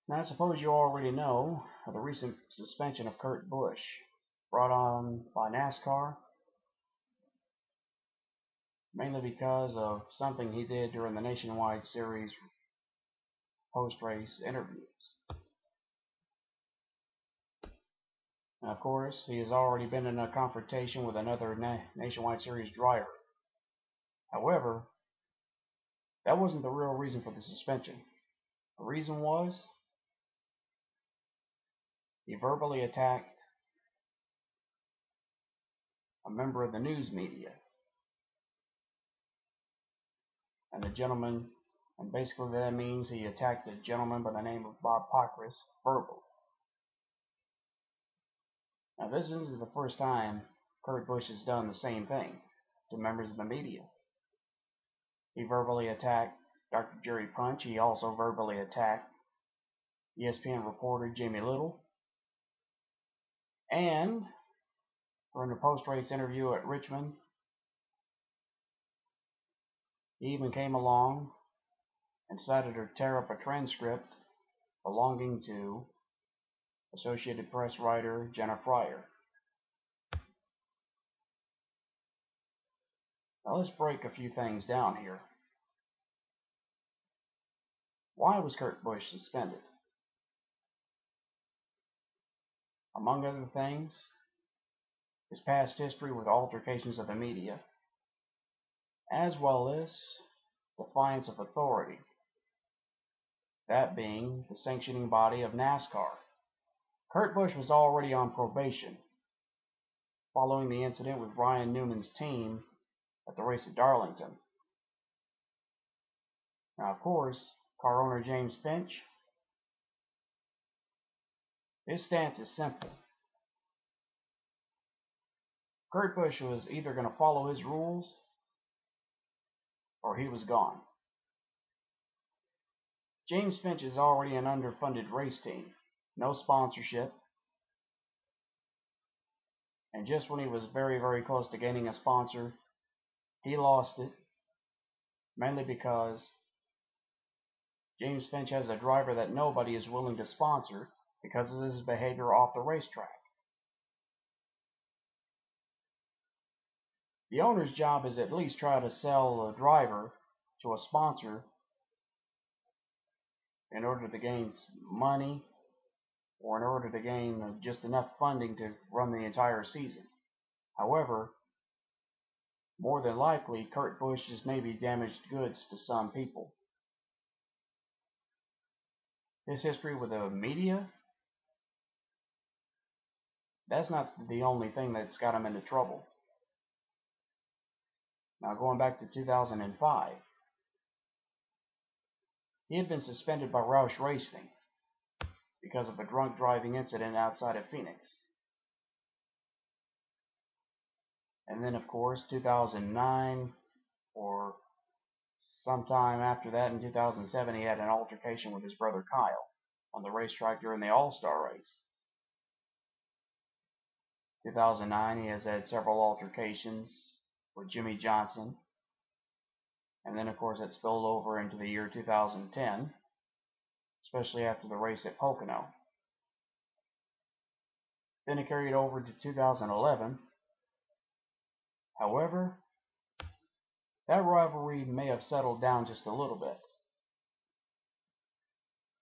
Now, I suppose you already know of the recent suspension of Kurt Busch, brought on by NASCAR, mainly because of something he did during the Nationwide Series post-race interviews. And of course, he has already been in a confrontation with another Nationwide Series driver. However, that wasn't the real reason for the suspension. The reason was he verbally attacked a member of the news media. And basically that means he attacked a gentleman by the name of Bob Pockris verbally. Now, this isn't the first time Kurt Busch has done the same thing to members of the media. He verbally attacked Dr. Jerry Punch. He also verbally attacked ESPN reporter Jamie Little. And during the post-race interview at Richmond, he even came along and decided to tear up a transcript belonging to Associated Press writer Jenna Fryer. Now let's break a few things down here. Why was Kurt Busch suspended? Among other things, his past history with altercations of the media, as well as defiance of authority, that being the sanctioning body of NASCAR. Kurt Busch was already on probation following the incident with Ryan Newman's team at the race at Darlington. Now, of course, car owner James Finch, his stance is simple. Kurt Busch was either going to follow his rules or he was gone. James Finch is already an underfunded race team, no sponsorship, and just when he was very, very close to gaining a sponsor, he lost it, mainly because James Finch has a driver that nobody is willing to sponsor because of his behavior off the racetrack. The owner's job is at least try to sell a driver to a sponsor in order to gain money or in order to gain just enough funding to run the entire season. However, more than likely, Kurt Busch is maybe damaged goods to some people. His history with the media, that's not the only thing that's got him into trouble. Now, going back to 2005, he had been suspended by Roush Racing because of a drunk driving incident outside of Phoenix. And then, of course, 2009, or sometime after that in 2007, he had an altercation with his brother Kyle on the racetrack during the All-Star race. 2009, he has had several altercations with Jimmy Johnson. And then, of course, it spilled over into the year 2010, especially after the race at Pocono. Then it carried over to 2011. However, that rivalry may have settled down just a little bit.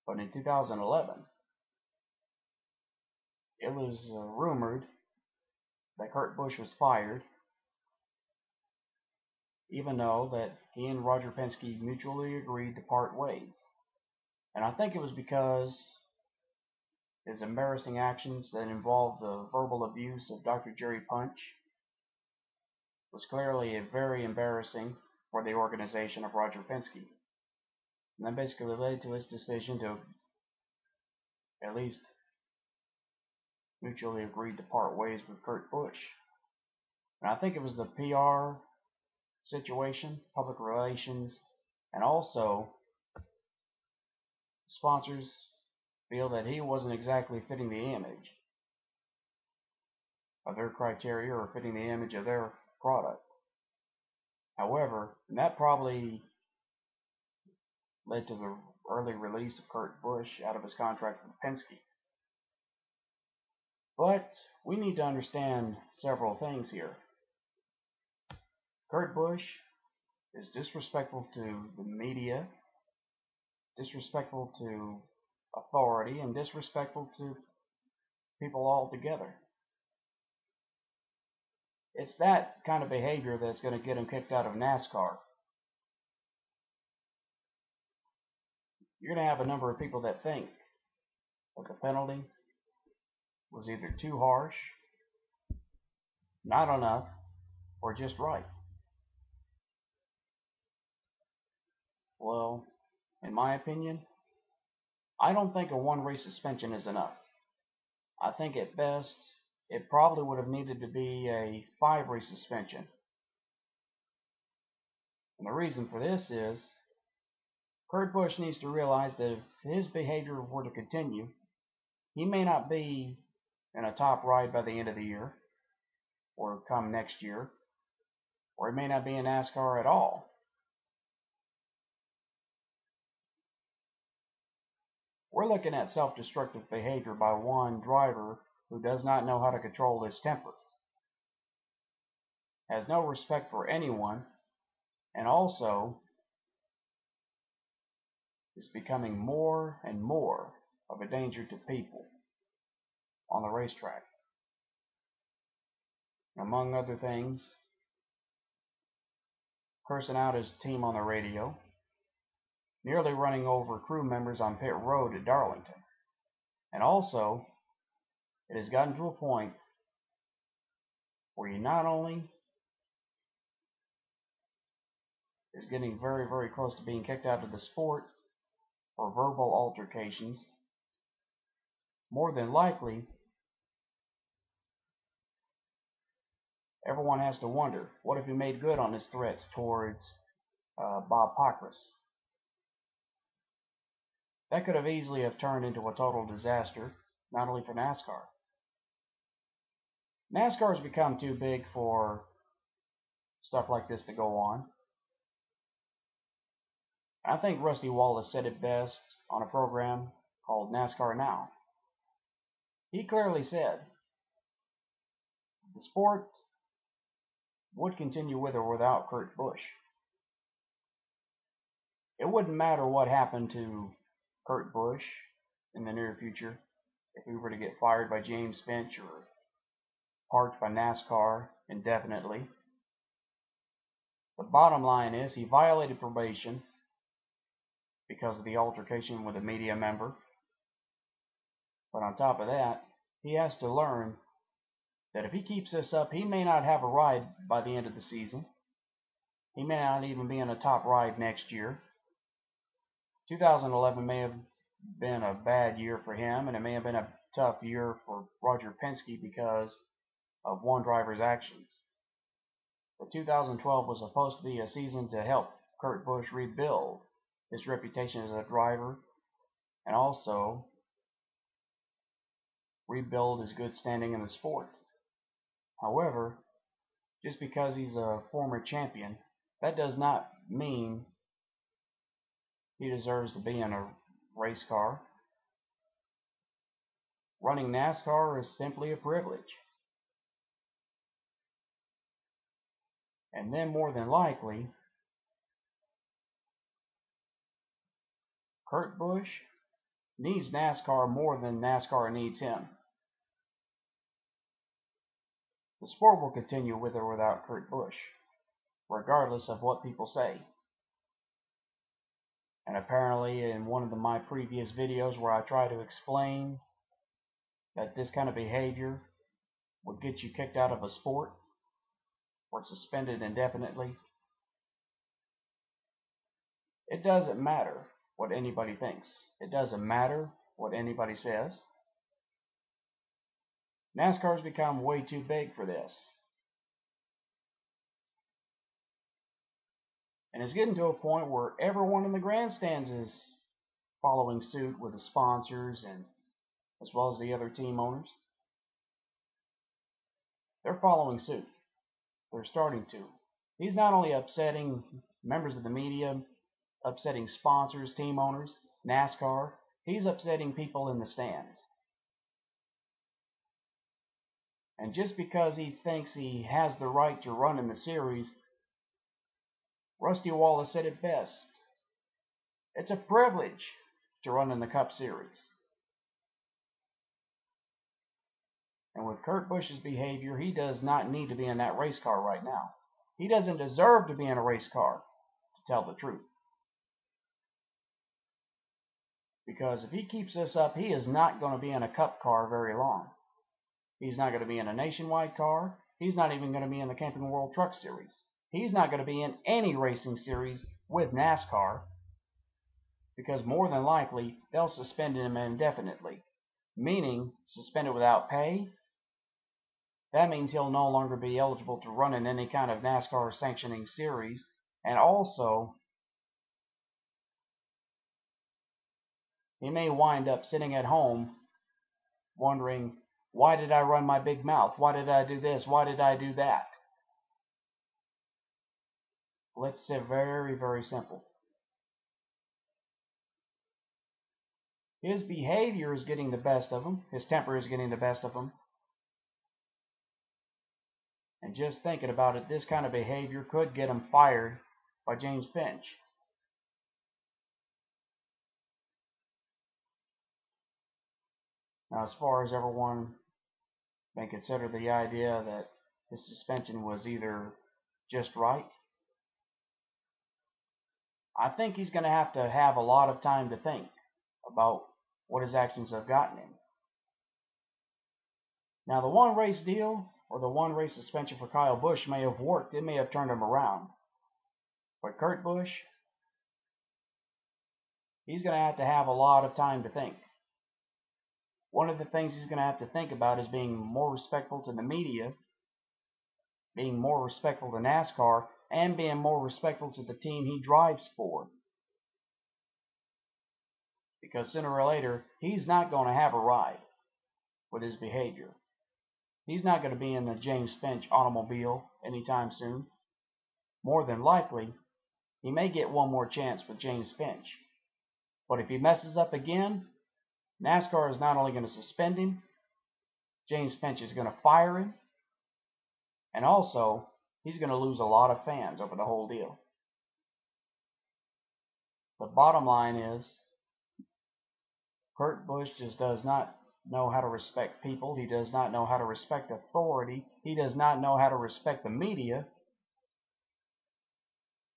But in 2011, it was rumored that Kurt Busch was fired, even though that he and Roger Penske mutually agreed to part ways. And I think it was because his embarrassing actions that involved the verbal abuse of Dr. Jerry Punch was clearly very embarrassing for the organization of Roger Penske. And that basically led to his decision to at least mutually agree to part ways with Kurt Busch. And I think it was the PR situation, public relations, and also sponsors feel that he wasn't exactly fitting the image of their criteria or fitting the image of their product. However, and that probably led to the early release of Kurt Busch out of his contract with Penske. But we need to understand several things here. Kurt Busch is disrespectful to the media, disrespectful to authority, and disrespectful to people altogether. It's that kind of behavior that's going to get him kicked out of NASCAR. You're going to have a number of people that think that the penalty was either too harsh, not enough, or just right. Well, in my opinion, I don't think a one-race suspension is enough. I think at best, it probably would have needed to be a 5-race suspension. And the reason for this is, Kurt Busch needs to realize that if his behavior were to continue, he may not be in a top ride by the end of the year, or come next year, or he may not be in NASCAR at all. We're looking at self-destructive behavior by one driver who does not know how to control his temper, has no respect for anyone, and also is becoming more and more of a danger to people on the racetrack. Among other things, cursing out his team on the radio, nearly running over crew members on pit road at Darlington. And also, it has gotten to a point where he not only is getting very, very close to being kicked out of the sport for verbal altercations, more than likely, everyone has to wonder, what if he made good on his threats towards Bob Pockrass? That could have easily have turned into a total disaster, not only for NASCAR. NASCAR has become too big for stuff like this to go on. I think Rusty Wallace said it best on a program called NASCAR Now. He clearly said the sport would continue with or without Kurt Busch. It wouldn't matter what happened to Kurt Busch in the near future if he were to get fired by James Finch or parked by NASCAR indefinitely. The bottom line is he violated probation because of the altercation with a media member. But on top of that, he has to learn that if he keeps this up, he may not have a ride by the end of the season. He may not even be in a top ride next year. 2011 may have been a bad year for him, and it may have been a tough year for Roger Penske because of one driver's actions. But 2012 was supposed to be a season to help Kurt Busch rebuild his reputation as a driver and also rebuild his good standing in the sport. However, just because he's a former champion, that does not mean he deserves to be in a race car. Running NASCAR is simply a privilege. And then more than likely, Kurt Busch needs NASCAR more than NASCAR needs him. The sport will continue with or without Kurt Busch, regardless of what people say. And apparently in one of my previous videos where I try to explain that this kind of behavior would get you kicked out of a sport or suspended indefinitely, it doesn't matter what anybody thinks. It doesn't matter what anybody says. NASCAR's become way too big for this. And it's getting to a point where everyone in the grandstands is following suit with the sponsors and as well as the other team owners. They're following suit. They're starting to. He's not only upsetting members of the media, upsetting sponsors, team owners, NASCAR, he's upsetting people in the stands. And just because he thinks he has the right to run in the series, Rusty Wallace said it best. It's a privilege to run in the Cup Series. And with Kurt Busch's behavior, he does not need to be in that race car right now. He doesn't deserve to be in a race car, to tell the truth. Because if he keeps this up, he is not going to be in a Cup car very long. He's not going to be in a nationwide car. He's not even going to be in the Camping World Truck Series. He's not going to be in any racing series with NASCAR, because more than likely they'll suspend him indefinitely, meaning suspended without pay. That means he'll no longer be eligible to run in any kind of NASCAR sanctioning series, and also he may wind up sitting at home wondering, why did I run my big mouth? Why did I do this? Why did I do that? Let's say very, very simple. His behavior is getting the best of him. His temper is getting the best of him. And just thinking about it, this kind of behavior could get him fired by James Finch. Now, as far as everyone may consider the idea that his suspension was either just right, I think he's going to have a lot of time to think about what his actions have gotten him. Now, the one race deal or the one race suspension for Kyle Busch may have worked. It may have turned him around. But Kurt Busch, he's going to have a lot of time to think. One of the things he's going to have to think about is being more respectful to the media, being more respectful to NASCAR, and being more respectful to the team he drives for. Because sooner or later, he's not going to have a ride with his behavior. He's not going to be in the James Finch automobile anytime soon. More than likely, he may get one more chance with James Finch. But if he messes up again, NASCAR is not only going to suspend him, James Finch is going to fire him, and also, he's going to lose a lot of fans over the whole deal. The bottom line is, Kurt Busch just does not know how to respect people. He does not know how to respect authority. He does not know how to respect the media.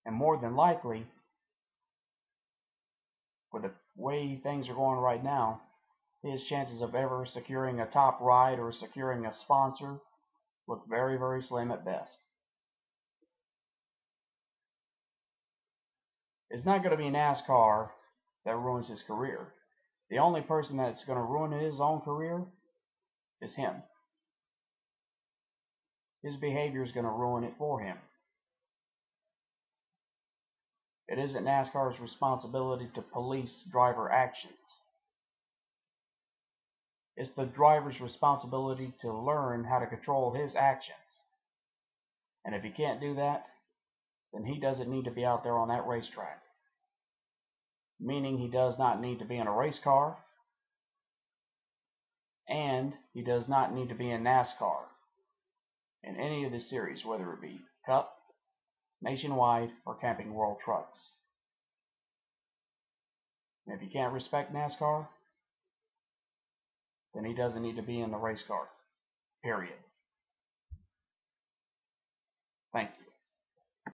And more than likely, with the way things are going right now, his chances of ever securing a top ride or securing a sponsor look very, very slim at best. It's not going to be NASCAR that ruins his career. The only person that's going to ruin his own career is him. His behavior is going to ruin it for him. It isn't NASCAR's responsibility to police driver actions. It's the driver's responsibility to learn how to control his actions. And if he can't do that, then he doesn't need to be out there on that racetrack. Meaning he does not need to be in a race car, and he does not need to be in NASCAR in any of the series, whether it be Cup, Nationwide, or Camping World Trucks. And if he can't respect NASCAR, then he doesn't need to be in the race car. Period. Thank you.